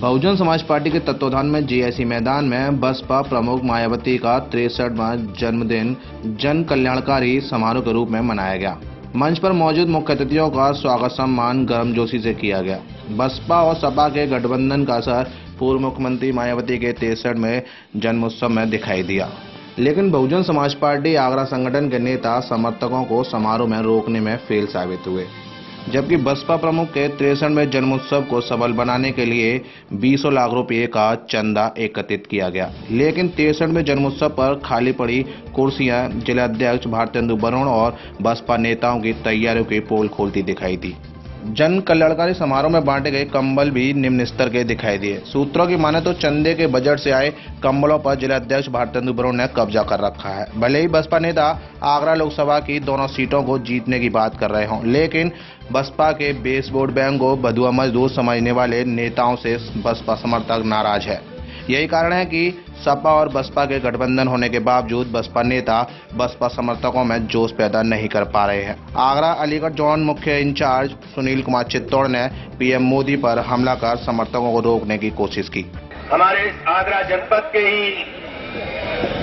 Bahujan Samaj party के तत्वाधान में जीआईसी मैदान में बसपा प्रमुख मायावती का 63वां जन्मदिन जन कल्याणकारी समारोह के रूप में मनाया गया। मंच पर मौजूद मुख्य अतिथियों का स्वागत सम्मान गर्मजोशी से किया गया। बसपा और सपा के गठबंधन का असर पूर्व मुख्यमंत्री मायावती के 63वें जन्मोत्सव में दिखाई दिया, लेकिन बहुजन समाज पार्टी आगरा संगठन के नेता समर्थकों को समारोह में रोकने में फेल साबित हुए, जबकि बसपा प्रमुख के 63वें जन्मोत्सव को सफल बनाने के लिए 20 लाख रुपए का चंदा एकत्रित किया गया। लेकिन 63वें जन्मोत्सव पर खाली पड़ी कुर्सियां जिलाध्यक्ष भारतेंदु बरुण और बसपा नेताओं की तैयारियों की पोल खोलती दिखाई दी। जन कल्याणकारी समारोह में बांटे गए कंबल भी निम्न स्तर के दिखाई दिए। सूत्रों की माने तो चंदे के बजट से आए कंबलों पर जिलाध्यक्ष भारतेंदु बरुण ने कब्जा कर रखा है। भले ही बसपा नेता आगरा लोकसभा की दोनों सीटों को जीतने की बात कर रहे हों, लेकिन बसपा के बेस वोट बैंक को बधुआ मजदूर समझने वाले नेताओं से बसपा समर्थक नाराज है। यही कारण है कि सपा और बसपा के गठबंधन होने के बावजूद बसपा नेता बसपा समर्थकों में जोश पैदा नहीं कर पा रहे हैं। आगरा अलीगढ़ जोन मुख्य इंचार्ज सुनील कुमार चित्तौड़ ने पीएम मोदी पर हमला कर समर्थकों को रोकने की कोशिश की। हमारे आगरा जनपद के ही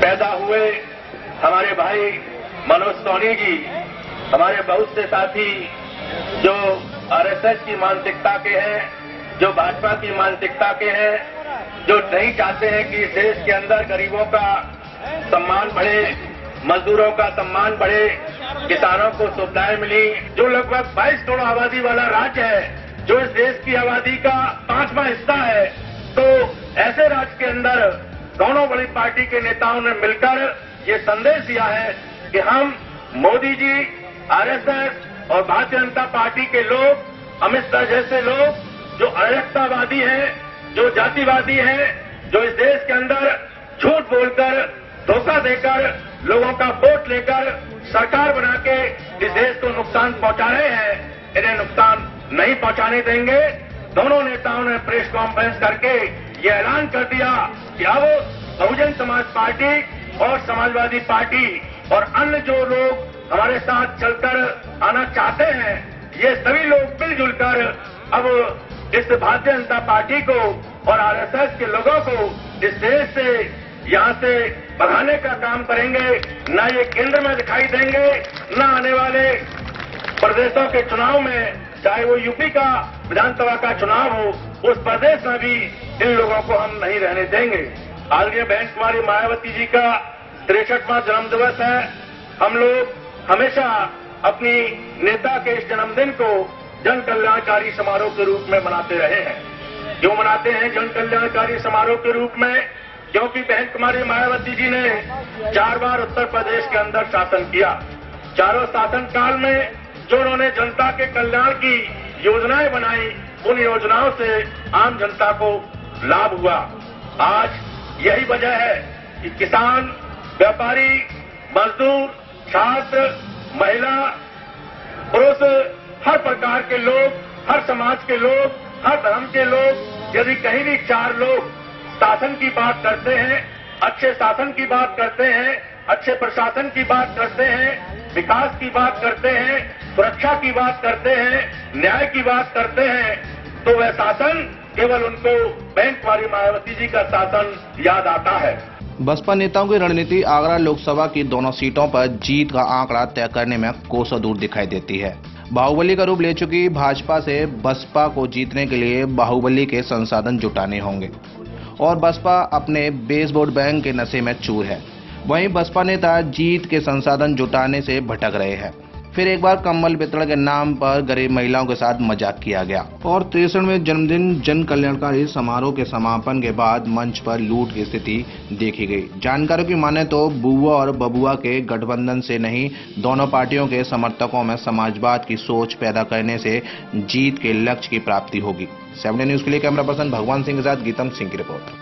पैदा हुए हमारे भाई मनोज सोनी जी, हमारे बहुत से साथी जो आरएसएस की मानसिकता के हैं, जो भाजपा की मानसिकता के हैं, जो नहीं चाहते हैं कि इस देश के अंदर गरीबों का सम्मान बढ़े, मजदूरों का सम्मान बढ़े, किसानों को सुविधाएं मिली, जो लगभग 22 करोड़ आबादी वाला राज्य है, जो इस देश की आबादी का 5वां हिस्सा है, तो ऐसे राज्य के अंदर दोनों बड़ी पार्टी के नेताओं ने मिलकर ये संदेश दिया है कि हम मोदी जी, आरएसएस और भारतीय जनता पार्टी के लोग, अमित शाह जैसे लोग जो अराजकतावादी हैं, जो जातिवादी हैं, जो इस देश के अंदर झूठ बोलकर, धोखा देकर, लोगों का वोट लेकर सरकार बना के इस देश को नुकसान पहुंचा रहे हैं, इन्हें नुकसान नहीं पहुंचाने देंगे। दोनों नेताओं ने प्रेस कॉन्फ्रेंस करके ये ऐलान कर दिया कि अब बहुजन समाज पार्टी और समाजवादी पार्टी और अन्य जो लोग हमारे साथ चलकर आना चाहते हैं, ये सभी लोग मिलजुल कर अब इस भारतीय जनता पार्टी को और आरएसएस के लोगों को इस देश से यहां से भगाने का काम करेंगे। न ये केंद्र में दिखाई देंगे, न आने वाले प्रदेशों के चुनाव में, चाहे वो यूपी का विधानसभा का चुनाव हो, उस प्रदेश में भी इन लोगों को हम नहीं रहने देंगे। आदरणीय बहन कुमारी मायावती जी का 63वां जन्मदिवस है। हम लोग हमेशा अपनी नेता के इस जन्मदिन को जन कल्याणकारी समारोह के रूप में मनाते रहे हैं। क्यों मनाते हैं जन कल्याणकारी समारोह के रूप में? क्योंकि बहन कुमारी मायावती जी ने 4 बार उत्तर प्रदेश के अंदर शासन किया। चारों शासन काल में जो उन्होंने जनता के कल्याण की योजनाएं बनाई, उन योजनाओं से आम जनता को लाभ हुआ। आज यही वजह है कि किसान, व्यापारी, मजदूर, छात्र, महिला, पुरुष, हर प्रकार के लोग, हर समाज के लोग, हर धर्म के लोग, यदि कहीं भी 4 लोग शासन की बात करते हैं, अच्छे शासन की बात करते हैं, अच्छे प्रशासन की बात करते हैं, विकास की बात करते हैं, सुरक्षा की बात करते हैं, न्याय की बात करते हैं, तो वह शासन केवल उनको बहन कुमारी मायावती जी का शासन याद आता है। बसपा नेताओं की रणनीति आगरा लोकसभा की दोनों सीटों पर जीत का आंकड़ा तय करने में कोसों दूर दिखाई देती है। बाहुबली का रूप ले चुकी भाजपा से बसपा को जीतने के लिए बाहुबली के संसाधन जुटाने होंगे और बसपा अपने बेस वोट बैंक के नशे में चूर है। वहीं बसपा नेता जीत के संसाधन जुटाने से भटक रहे हैं। फिर एक बार कंबल वितरण के नाम पर गरीब महिलाओं के साथ मजाक किया गया और 63वें जन्मदिन जन कल्याणकारी समारोह के समापन के बाद मंच पर लूट की स्थिति देखी गई। जानकारों की माने तो बुआ और बबुआ के गठबंधन से नहीं, दोनों पार्टियों के समर्थकों में समाजवाद की सोच पैदा करने से जीत के लक्ष्य की प्राप्ति होगी। 7 न्यूज के लिए कैमरा पर्सन भगवान सिंह के साथ गीतम सिंह की रिपोर्ट।